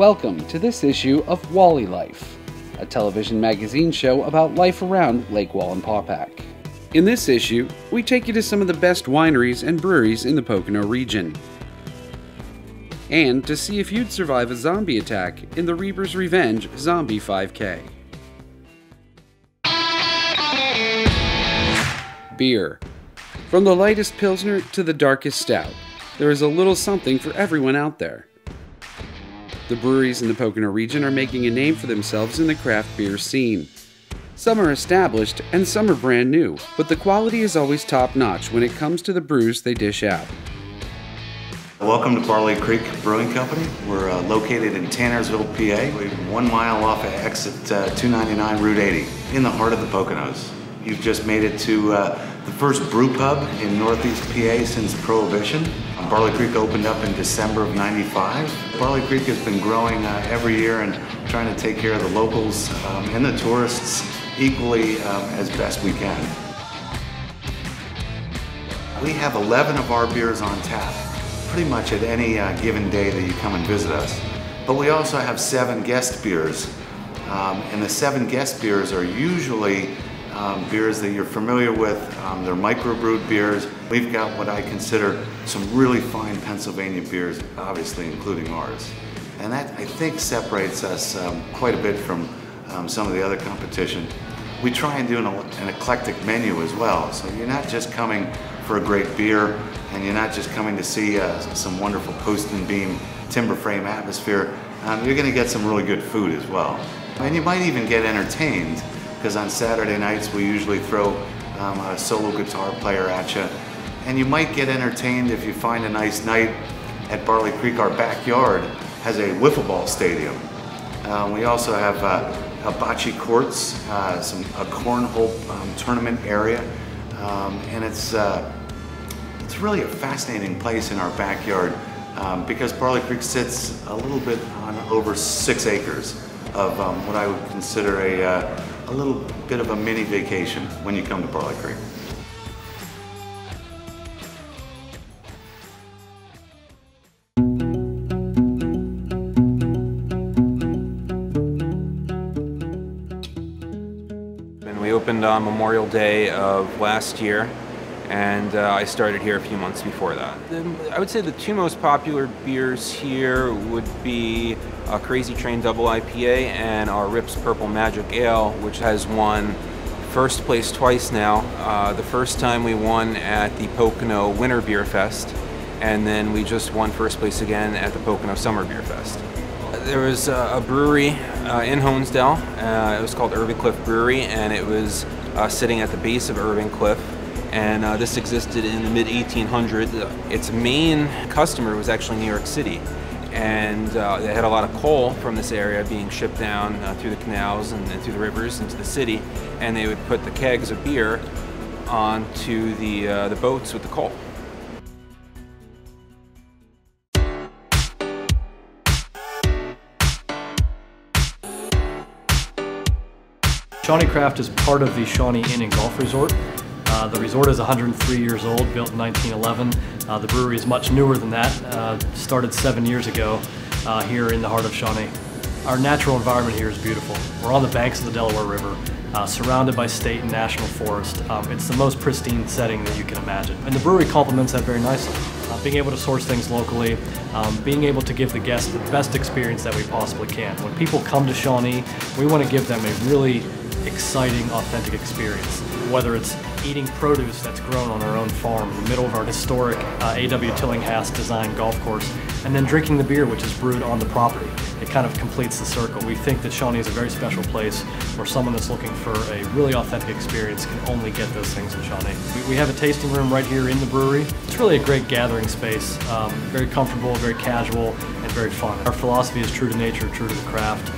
Welcome to this issue of Wally Life, a television magazine show about life around Lake Wallenpaupack. In this issue, we take you to some of the best wineries and breweries in the Pocono region, and to see if you'd survive a zombie attack in the Reaper's Revenge Zombie 5K. Beer. From the lightest Pilsner to the darkest stout, there is a little something for everyone out there. The breweries in the Pocono region are making a name for themselves in the craft beer scene. Some are established and some are brand new, but the quality is always top-notch when it comes to the brews they dish out. Welcome to Barley Creek Brewing Company. We're located in Tannersville, PA. We're 1 mile off of exit 299 Route 80 in the heart of the Poconos. You've just made it to the first brew pub in Northeast PA since Prohibition. Barley Creek opened up in December of '95. Barley Creek has been growing every year and trying to take care of the locals and the tourists equally as best we can. We have 11 of our beers on tap, pretty much at any given day that you come and visit us. But we also have 7 guest beers, and the 7 guest beers are usually beers that you're familiar with. They're microbrewed beers. We've got what I consider some really fine Pennsylvania beers, obviously including ours. And that, I think, separates us quite a bit from some of the other competition. We try and do an eclectic menu as well, so you're not just coming for a great beer, and you're not just coming to see some wonderful post and beam timber frame atmosphere. You're going to get some really good food as well. And you might even get entertained, because on Saturday nights we usually throw a solo guitar player at you. And you might get entertained if you find a nice night at Barley Creek. Our backyard has a wiffle ball stadium. We also have bocce courts, a cornhole tournament area, and it's really a fascinating place in our backyard because Barley Creek sits a little bit on over 6 acres of what I would consider a little bit of a mini vacation when you come to Barley Creek. And we opened on Memorial Day of last year, and I started here a few months before that. I would say the 2 most popular beers here would be a Crazy Train Double IPA and our Rips Purple Magic Ale, which has won first place twice now. The first time we won at the Pocono Winter Beer Fest, and then we just won first place again at the Pocono Summer Beer Fest. There was a brewery in Honesdale. It was called Irving Cliff Brewery, and it was sitting at the base of Irving Cliff. And this existed in the mid-1800s. Its main customer was actually New York City. And they had a lot of coal from this area being shipped down through the canals and through the rivers into the city. And they would put the kegs of beer onto the boats with the coal. Shawnee Craft is part of the Shawnee Inn and Golf Resort. The resort is 103 years old, built in 1911. The brewery is much newer than that, started 7 years ago here in the heart of Shawnee. Our natural environment here is beautiful. We're on the banks of the Delaware River, surrounded by state and national forest. It's the most pristine setting that you can imagine. And the brewery complements that very nicely. Being able to source things locally, being able to give the guests the best experience that we possibly can. When people come to Shawnee, we want to give them a really exciting, authentic experience. Whether it's eating produce that's grown on our own farm in the middle of our historic A.W. Tillinghast designed golf course, and then drinking the beer which is brewed on the property. It kind of completes the circle. We think that Shawnee is a very special place where someone that's looking for a really authentic experience can only get those things in Shawnee. We have a tasting room right here in the brewery. It's really a great gathering space, very comfortable, very casual, and very fun. Our philosophy is true to nature, true to the craft.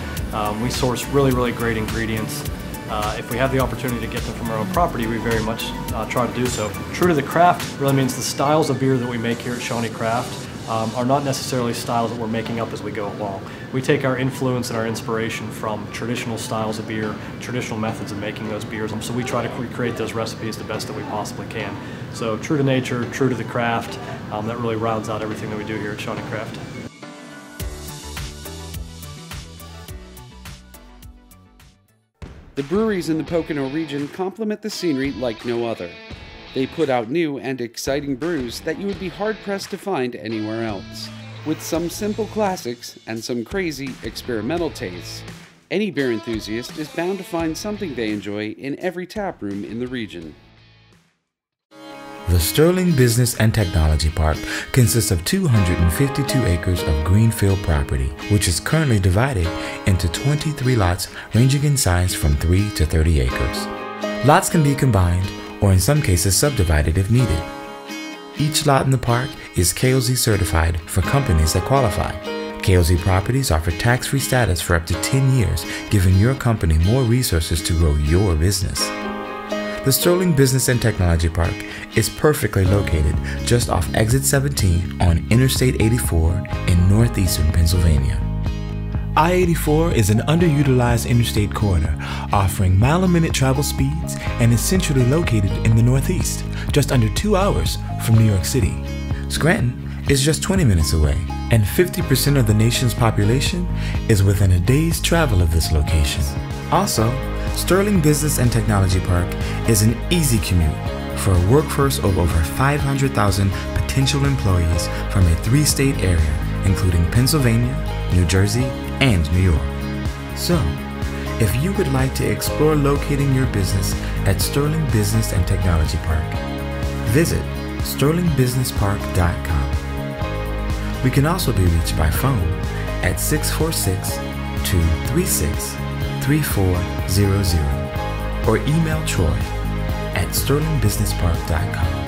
We source really great ingredients. If we have the opportunity to get them from our own property, we very much try to do so. True to the craft really means the styles of beer that we make here at Shawnee Craft are not necessarily styles that we're making up as we go along. We take our influence and our inspiration from traditional styles of beer, traditional methods of making those beers, so we try to recreate those recipes the best that we possibly can. So true to nature, true to the craft, that really rounds out everything that we do here at Shawnee Craft. The breweries in the Pocono region complement the scenery like no other. They put out new and exciting brews that you would be hard-pressed to find anywhere else. With some simple classics and some crazy, experimental tastes, any beer enthusiast is bound to find something they enjoy in every tap room in the region. The Sterling Business and Technology Park consists of 252 acres of greenfield property, which is currently divided into 23 lots ranging in size from 3 to 30 acres. Lots can be combined or in some cases subdivided if needed. Each lot in the park is KOZ certified for companies that qualify. KOZ properties offer tax-free status for up to 10 years, giving your company more resources to grow your business. The Sterling Business and Technology Park is perfectly located just off Exit 17 on Interstate 84 in northeastern Pennsylvania. I-84 is an underutilized interstate corridor offering mile-a-minute travel speeds and is centrally located in the northeast, just under 2 hours from New York City. Scranton is just 20 minutes away, and 50% of the nation's population is within a day's travel of this location. Also, Sterling Business and Technology Park is an easy commute for a workforce of over 500,000 potential employees from a 3-state area, including Pennsylvania, New Jersey, and New York. So, if you would like to explore locating your business at Sterling Business and Technology Park, visit sterlingbusinesspark.com. We can also be reached by phone at 646-236-3400 or email Troy at sterlingbusinesspark.com.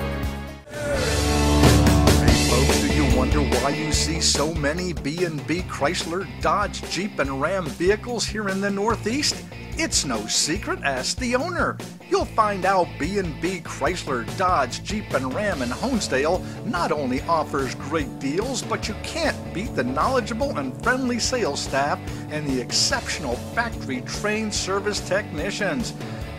Wonder why you see so many B&B Chrysler, Dodge, Jeep, and Ram vehicles here in the Northeast? It's no secret, ask the owner. You'll find out B&B Chrysler, Dodge, Jeep, and Ram in Honesdale not only offers great deals, but you can't beat the knowledgeable and friendly sales staff and the exceptional factory-trained service technicians.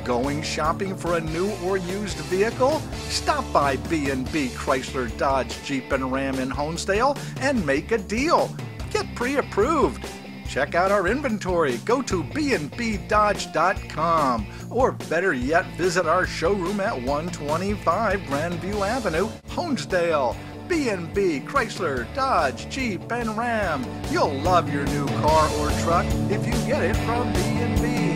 Going shopping for a new or used vehicle? Stop by B&B Chrysler, Dodge, Jeep, and Ram in Honesdale and make a deal. Get pre-approved. Check out our inventory. Go to bnbdodge.com, or better yet, visit our showroom at 125 Grandview Avenue, Honesdale. B&B Chrysler, Dodge, Jeep, and Ram. You'll love your new car or truck if you get it from B&B.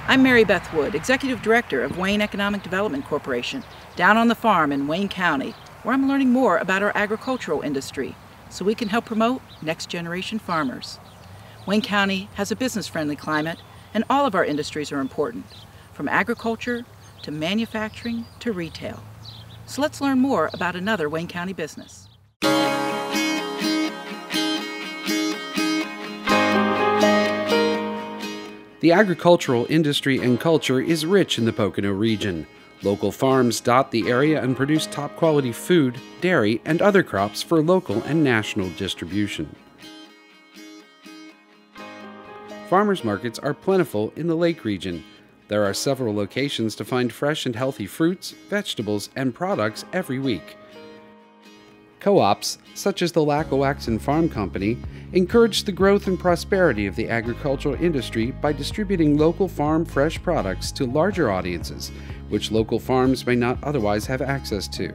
I'm Mary Beth Wood, Executive Director of Wayne Economic Development Corporation, down on the farm in Wayne County, where I'm learning more about our agricultural industry so we can help promote next-generation farmers. Wayne County has a business-friendly climate, and all of our industries are important, from agriculture to manufacturing to retail. So let's learn more about another Wayne County business. The agricultural industry and culture is rich in the Pocono region. Local farms dot the area and produce top-quality food, dairy, and other crops for local and national distribution. Farmers markets are plentiful in the lake region. There are several locations to find fresh and healthy fruits, vegetables, and products every week. Co-ops, such as the Lackawaxen Farm Company, encourage the growth and prosperity of the agricultural industry by distributing local farm fresh products to larger audiences, which local farms may not otherwise have access to.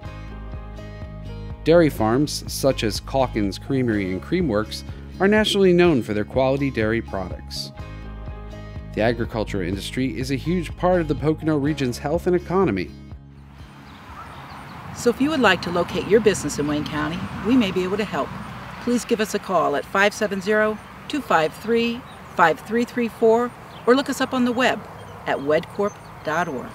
Dairy farms, such as Calkins Creamery and Creamworks, are nationally known for their quality dairy products. The agricultural industry is a huge part of the Pocono region's health and economy. So if you would like to locate your business in Wayne County, we may be able to help. Please give us a call at 570-253-5334 or look us up on the web at wedcorp.org.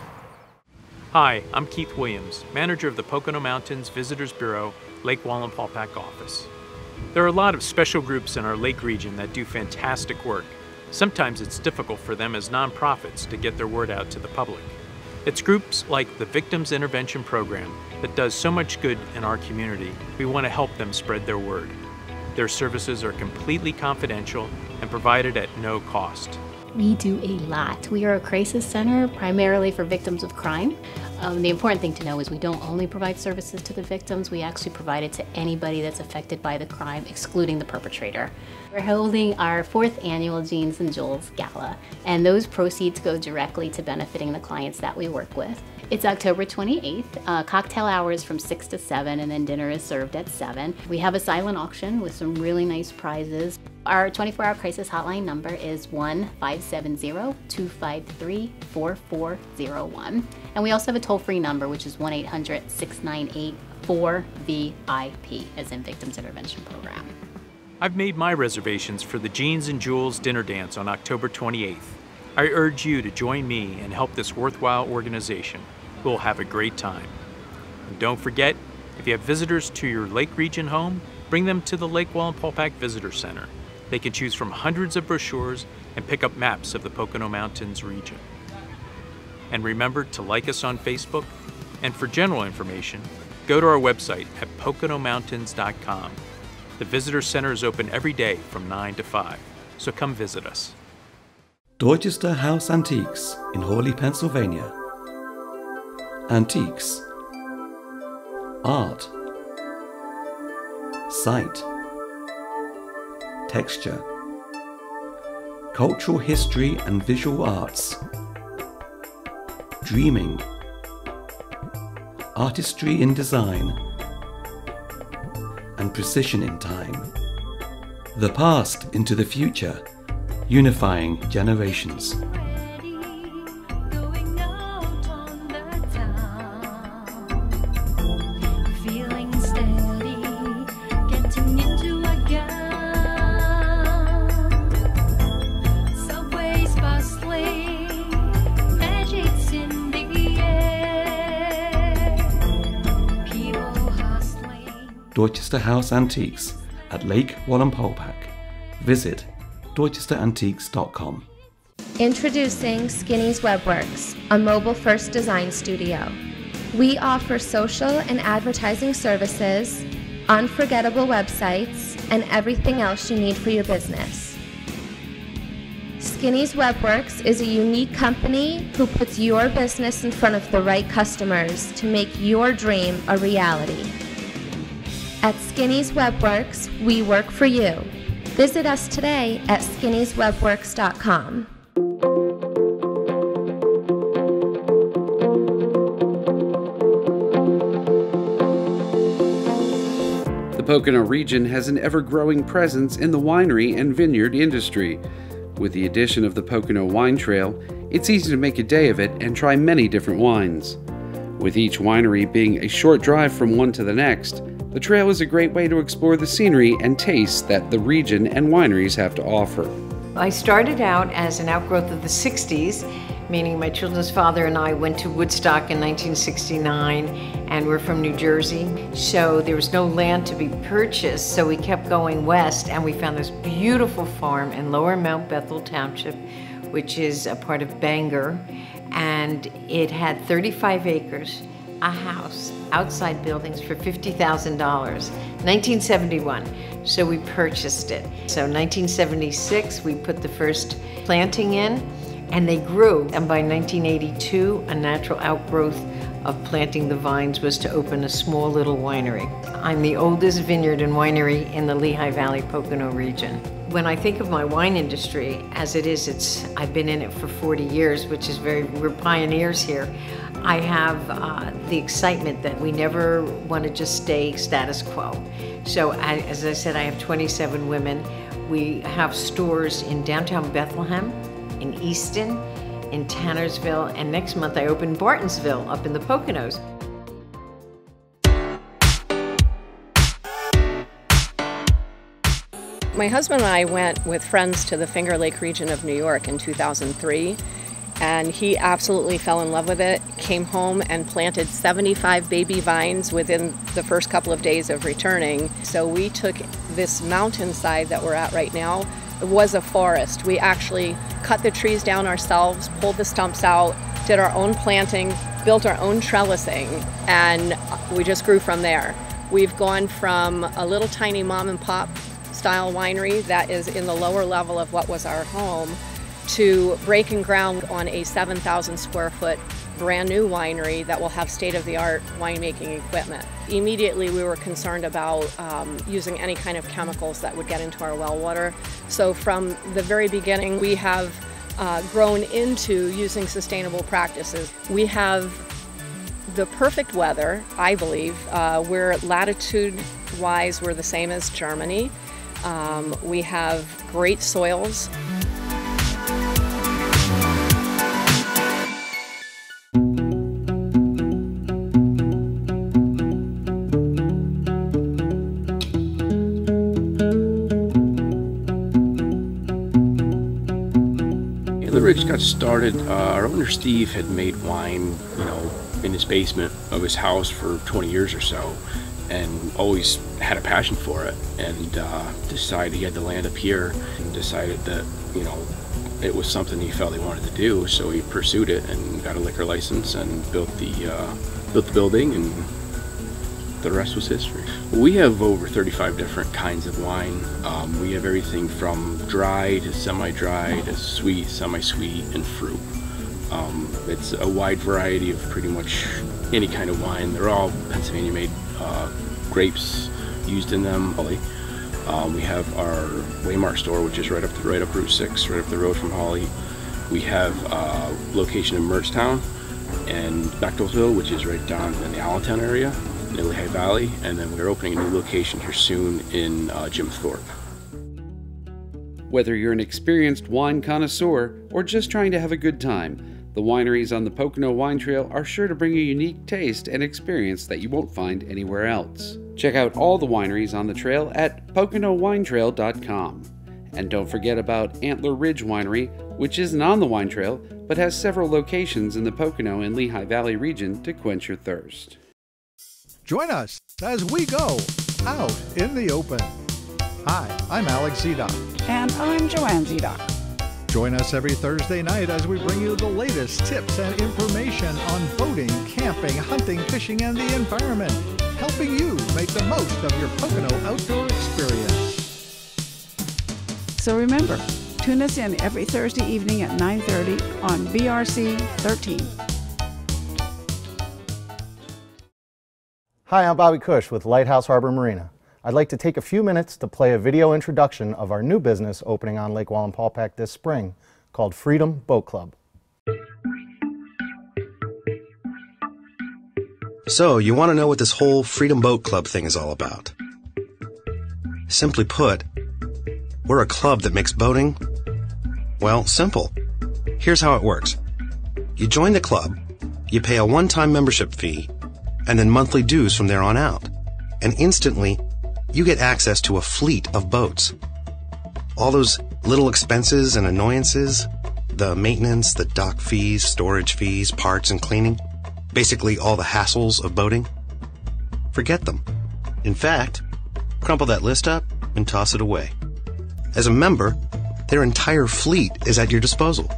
Hi, I'm Keith Williams, manager of the Pocono Mountains Visitors Bureau, Lake Wallenpaupack office. There are a lot of special groups in our lake region that do fantastic work. Sometimes it's difficult for them as nonprofits to get their word out to the public. It's groups like the Victims Intervention Program that does so much good in our community. We want to help them spread their word. Their services are completely confidential and provided at no cost. We do a lot. We are a crisis center primarily for victims of crime. The important thing to know is we don't only provide services to the victims, we actually provide it to anybody that's affected by the crime, excluding the perpetrator. We're holding our 4th annual Jeans and Jewels Gala, and those proceeds go directly to benefiting the clients that we work with. It's October 28th, cocktail hours from 6 to 7, and then dinner is served at 7. We have a silent auction with some really nice prizes. Our 24-hour crisis hotline number is 1-570-253-4401. And we also have a toll-free number, which is 1-800-698-4VIP, as in Victims Intervention Program. I've made my reservations for the Jeans and Jewels dinner dance on October 28th. I urge you to join me and help this worthwhile organization. We'll have a great time. And don't forget, if you have visitors to your Lake Region home, bring them to the Lake Wallenpaupack Visitor Center. They can choose from hundreds of brochures and pick up maps of the Pocono Mountains region. And remember to like us on Facebook, and for general information, go to our website at poconomountains.com. The Visitor Center is open every day from 9 to 5, so come visit us. Dorchester House Antiques in Hawley, Pennsylvania. Antiques, art, sight, texture, cultural history and visual arts, dreaming, artistry in design, and precision in time. The past into the future, unifying generations. Dorchester House Antiques at Lake Wallenpaupack. Visit dorchesterantiques.com. Introducing Skinny's Webworks, a mobile-first design studio. We offer social and advertising services, unforgettable websites, and everything else you need for your business. Skinny's Webworks is a unique company who puts your business in front of the right customers to make your dream a reality. At Skinny's Webworks, we work for you. Visit us today at skinnyswebworks.com. The Pocono region has an ever-growing presence in the winery and vineyard industry. With the addition of the Pocono Wine Trail, it's easy to make a day of it and try many different wines. With each winery being a short drive from one to the next, the trail is a great way to explore the scenery and tastes that the region and wineries have to offer. I started out as an outgrowth of the 60s, meaning my children's father and I went to Woodstock in 1969, and we're from New Jersey. So there was no land to be purchased, so we kept going west, and we found this beautiful farm in Lower Mount Bethel Township, which is a part of Bangor, and it had 35 acres, a house, outside buildings for $50,000, 1971. So we purchased it. So 1976, we put the first planting in, and they grew. And by 1982, a natural outgrowth of planting the vines was to open a small little winery. I'm the oldest vineyard and winery in the Lehigh Valley Pocono region. When I think of my wine industry, as it is, I've been in it for 40 years, which is we're pioneers here. I have the excitement that we never want to just stay status quo. So as I said, I have 27 women. We have stores in downtown Bethlehem, in Easton, in Tannersville, and next month I open Bartonsville up in the Poconos. My husband and I went with friends to the Finger Lake region of New York in 2003, and he absolutely fell in love with it, came home and planted 75 baby vines within the first couple of days of returning. So we took this mountainside that we're at right now. It was a forest. We actually cut the trees down ourselves, pulled the stumps out, did our own planting, built our own trellising, and we just grew from there. We've gone from a little tiny mom and pop style winery that is in the lower level of what was our home to breaking ground on a 7,000 square foot brand new winery that will have state-of-the-art winemaking equipment. Immediately we were concerned about using any kind of chemicals that would get into our well water. So from the very beginning we have grown into using sustainable practices. We have the perfect weather, I believe. We're latitude-wise, we're the same as Germany. We have great soils. The Ridge got started, our owner Steve had made wine, in his basement of his house for 20 years or so, and always had a passion for it, and decided he had the land up here and decided that, it was something he felt he wanted to do, so he pursued it and got a liquor license and built the building, and the rest was history. We have over 35 different kinds of wine. We have everything from dry to semi-dry to sweet, semi-sweet, and fruit. It's a wide variety of pretty much any kind of wine. They're all Pennsylvania-made grapes used in them. We have our Waymart store, which is right up Route 6, right up the road from Holly. We have a location in Mertztown and Bechtelsville, which is right down in the Allentown area, in the Lehigh Valley, and then we're opening a new location here soon in Jim Thorpe. Whether you're an experienced wine connoisseur or just trying to have a good time, the wineries on the Pocono Wine Trail are sure to bring a unique taste and experience that you won't find anywhere else. Check out all the wineries on the trail at PoconoWineTrail.com. And don't forget about Antler Ridge Winery, which isn't on the wine trail, but has several locations in the Pocono and Lehigh Valley region to quench your thirst. Join us as we go out in the open. Hi, I'm Alex Zedok. And I'm Joanne Zedok. Join us every Thursday night as we bring you the latest tips and information on boating, camping, hunting, fishing, and the environment, helping you make the most of your Pocono outdoor experience. So remember, tune us in every Thursday evening at 9:30 on BRC 13. Hi, I'm Bobby Cush with Lighthouse Harbor Marina. I'd like to take a few minutes to play a video introduction of our new business opening on Lake Wallenpaupack this spring called Freedom Boat Club. So, you want to know what this whole Freedom Boat Club thing is all about? Simply put, we're a club that makes boating, well, simple. Here's how it works. You join the club, you pay a one-time membership fee, and then monthly dues from there on out. And instantly, you get access to a fleet of boats. All those little expenses and annoyances, the maintenance, the dock fees, storage fees, parts and cleaning, basically all the hassles of boating, forget them. In fact, crumple that list up and toss it away. As a member, their entire fleet is at your disposal.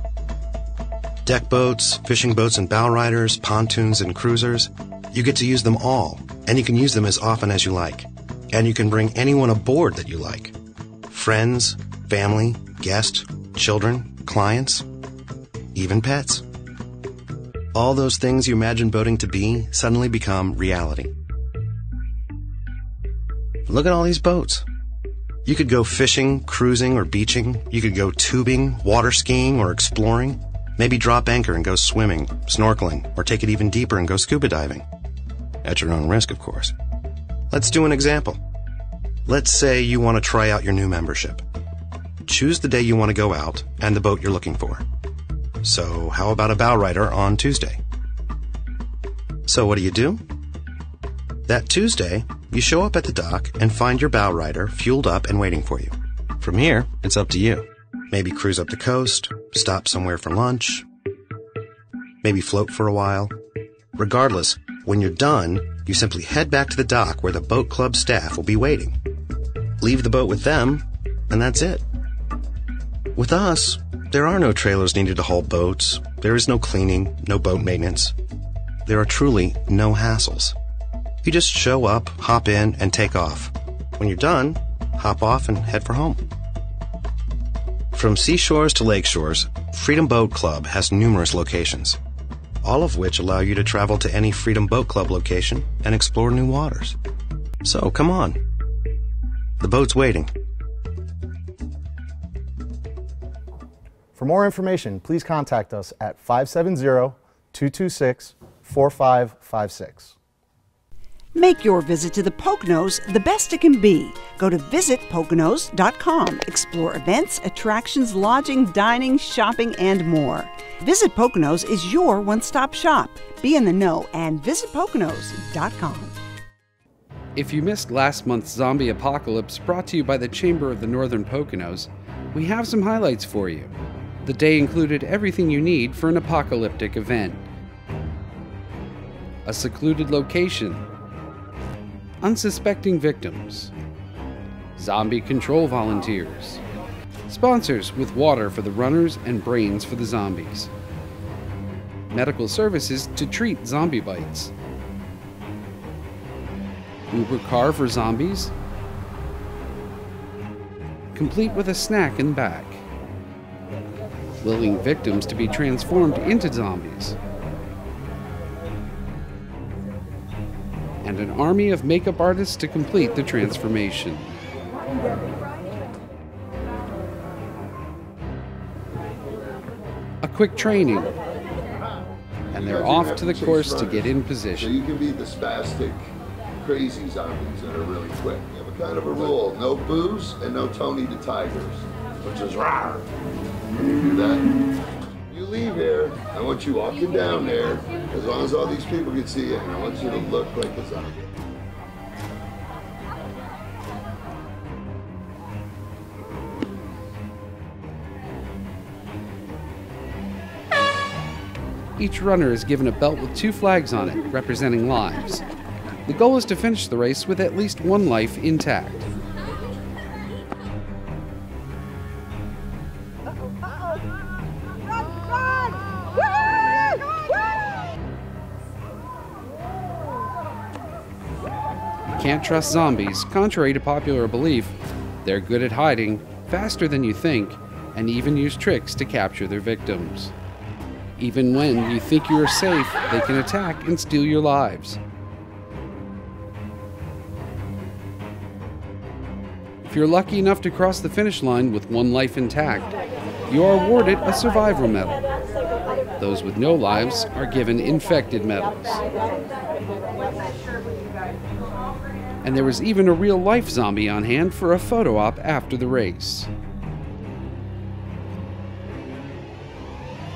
Deck boats, fishing boats and bow riders, pontoons and cruisers, you get to use them all, and you can use them as often as you like. And you can bring anyone aboard that you like. Friends, family, guests, children, clients, even pets. All those things you imagine boating to be suddenly become reality. Look at all these boats. You could go fishing, cruising, or beaching. You could go tubing, water skiing, or exploring. Maybe drop anchor and go swimming, snorkeling, or take it even deeper and go scuba diving. At your own risk, of course. Let's do an example. Let's say you want to try out your new membership. Choose the day you want to go out and the boat you're looking for. So how about a bow rider on Tuesday? So what do? That Tuesday, you show up at the dock and find your bow rider fueled up and waiting for you. From here, it's up to you. Maybe cruise up the coast, stop somewhere for lunch, maybe float for a while. Regardless, when you're done, you simply head back to the dock where the boat club staff will be waiting. Leave the boat with them, and that's it. With us, there are no trailers needed to haul boats. There is no cleaning, no boat maintenance. There are truly no hassles. You just show up, hop in, and take off. When you're done, hop off and head for home. From seashores to lake shores, Freedom Boat Club has numerous locations. all of which allow you to travel to any Freedom Boat Club location and explore new waters. So come on. The boat's waiting. For more information, please contact us at 570-226-4556. Make your visit to the Poconos the best it can be. Go to visitpoconos.com. Explore events, attractions, lodging, dining, shopping, and more. Visit Poconos is your one-stop shop. Be in the know and visitpoconos.com. If you missed last month's Zombie Apocalypse brought to you by the Chamber of the Northern Poconos, we have some highlights for you. The day included everything you need for an apocalyptic event. A secluded location, unsuspecting victims, zombie control volunteers, sponsors with water for the runners and brains for the zombies, medical services to treat zombie bites, Uber car for zombies, complete with a snack in back, willing victims to be transformed into zombies, and an army of makeup artists to complete the transformation. A quick training, and they're off to the course to get in position. So you can be the spastic, crazy zombies that are really quick. You have a kind of a rule, no booze and no Tony the Tigers, which is rawr. When you do that, you leave here, I want you walking down there, as long as all these people can see you, and I want you to look like a zombie. Each runner is given a belt with 2 flags on it, representing lives. The goal is to finish the race with at least 1 life intact. Can't trust zombies. Contrary to popular belief, they're good at hiding, faster than you think, and even use tricks to capture their victims. Even when you think you are safe, they can attack and steal your lives. If you're lucky enough to cross the finish line with 1 life intact, you are awarded a survivor medal. Those with no lives are given infected medals. And there was even a real-life zombie on hand for a photo op after the race.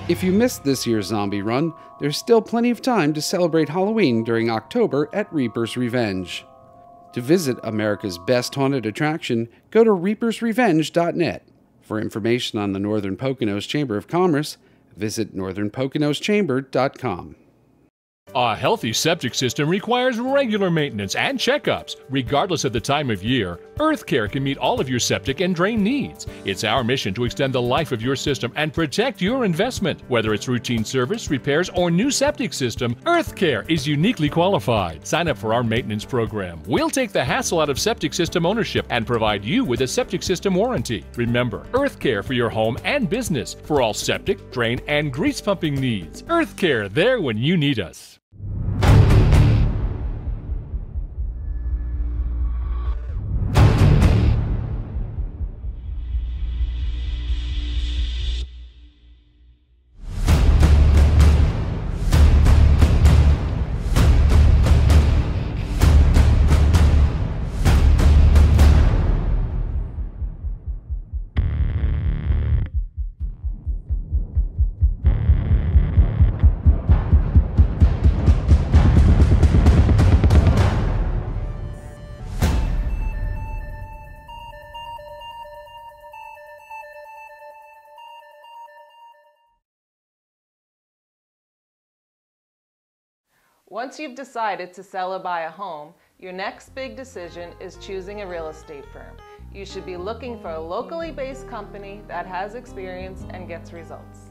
If you missed this year's zombie run, there's still plenty of time to celebrate Halloween during October at Reaper's Revenge. To visit America's best haunted attraction, go to reapersrevenge.net. For information on the Northern Poconos Chamber of Commerce, visit northernpoconoschamber.com. A healthy septic system requires regular maintenance and checkups. Regardless of the time of year, EarthCare can meet all of your septic and drain needs. It's our mission to extend the life of your system and protect your investment. Whether it's routine service, repairs, or new septic system, EarthCare is uniquely qualified. Sign up for our maintenance program. We'll take the hassle out of septic system ownership and provide you with a septic system warranty. Remember, EarthCare for your home and business for all septic, drain, and grease pumping needs. EarthCare, there when you need us. Once you've decided to sell or buy a home, your next big decision is choosing a real estate firm. You should be looking for a locally based company that has experience and gets results.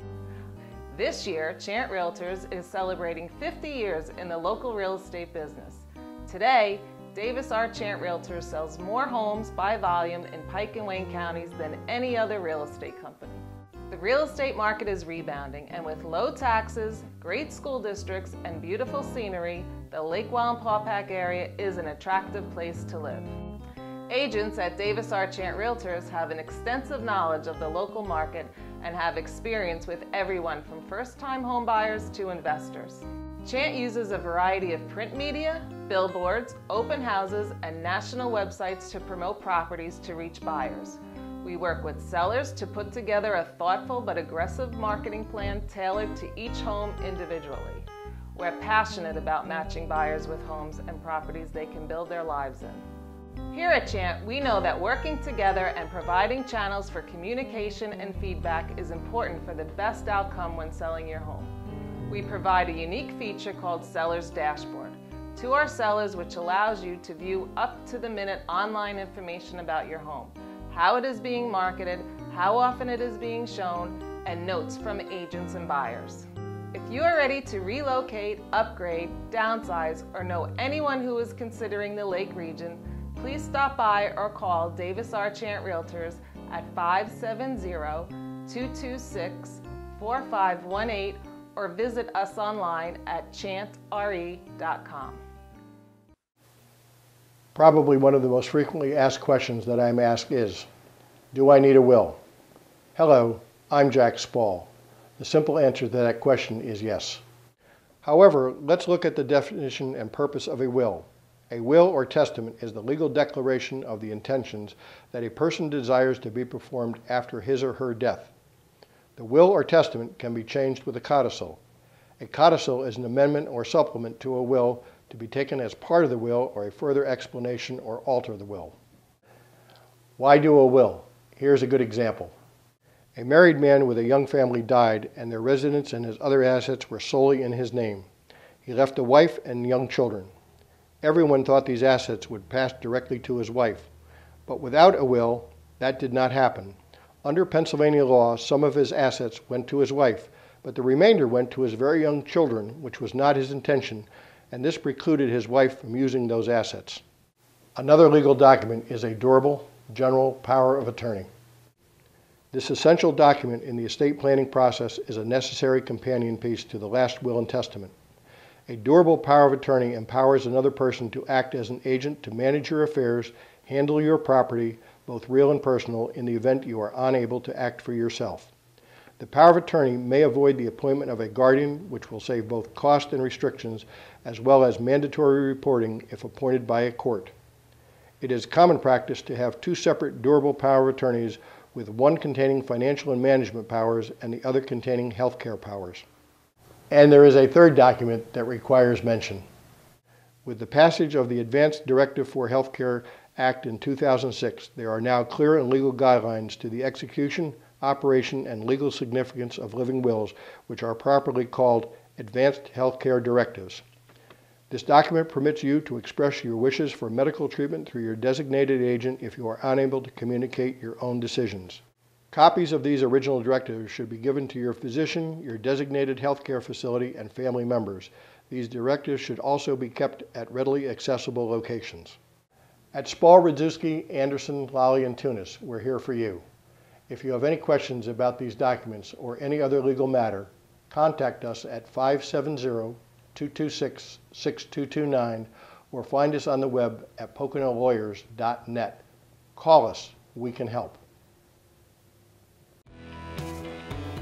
This year, Chant Realtors is celebrating 50 years in the local real estate business. Today, Davis R. Chant Realtors sells more homes by volume in Pike and Wayne counties than any other real estate company. The real estate market is rebounding, and with low taxes, great school districts, and beautiful scenery, the Lake Wallenpaupack area is an attractive place to live. Agents at Davis Archant Realtors have an extensive knowledge of the local market and have experience with everyone from first-time home buyers to investors. Chant uses a variety of print media, billboards, open houses, and national websites to promote properties to reach buyers. We work with sellers to put together a thoughtful but aggressive marketing plan tailored to each home individually. We're passionate about matching buyers with homes and properties they can build their lives in. Here at Chant, we know that working together and providing channels for communication and feedback is important for the best outcome when selling your home. We provide a unique feature called Seller's Dashboard to our sellers, which allows you to view up-to-the-minute online information about your home, how it is being marketed, how often it is being shown, and notes from agents and buyers. If you are ready to relocate, upgrade, downsize, or know anyone who is considering the Lake region, please stop by or call Davis Archant Realtors at 570-226-4518 or visit us online at chantre.com. Probably one of the most frequently asked questions that I'm asked is, do I need a will? Hello, I'm Jack Spall. The simple answer to that question is yes. However, let's look at the definition and purpose of a will. A will or testament is the legal declaration of the intentions that a person desires to be performed after his or her death. The will or testament can be changed with a codicil. A codicil is an amendment or supplement to a will to be taken as part of the will or a further explanation or alter the will. Why do a will? Here's a good example. A married man with a young family died, and their residence and his other assets were solely in his name. He left a wife and young children. Everyone thought these assets would pass directly to his wife, but without a will, that did not happen. Under Pennsylvania law, some of his assets went to his wife, but the remainder went to his very young children, which was not his intention, and this precluded his wife from using those assets. Another legal document is a durable general power of attorney. This essential document in the estate planning process is a necessary companion piece to the last will and testament. A durable power of attorney empowers another person to act as an agent to manage your affairs, handle your property, both real and personal, in the event you are unable to act for yourself. The power of attorney may avoid the appointment of a guardian, which will save both cost and restrictions, as well as mandatory reporting if appointed by a court. It is common practice to have two separate durable power of attorneys, with one containing financial and management powers and the other containing healthcare powers. And there is a third document that requires mention. With the passage of the Advanced Directive for Healthcare Act in 2006, there are now clear and legal guidelines to the execution, operation, and legal significance of living wills, which are properly called Advanced Healthcare Directives. This document permits you to express your wishes for medical treatment through your designated agent if you are unable to communicate your own decisions. Copies of these original directives should be given to your physician, your designated healthcare facility, and family members. These directives should also be kept at readily accessible locations. At Spall, Radzewski, Anderson, Lally, and Tunis, we're here for you. If you have any questions about these documents or any other legal matter, contact us at 570-226-6229 or find us on the web at poconolawyers.net. Call us. We can help.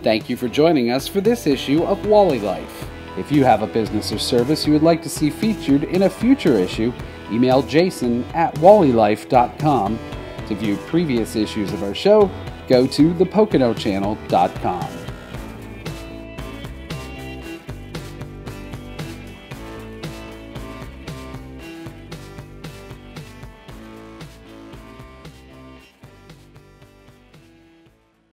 Thank you for joining us for this issue of Wally Life. If you have a business or service you would like to see featured in a future issue, email jason@wallylife.com. To view previous issues of our show, go to thepoconochannel.com.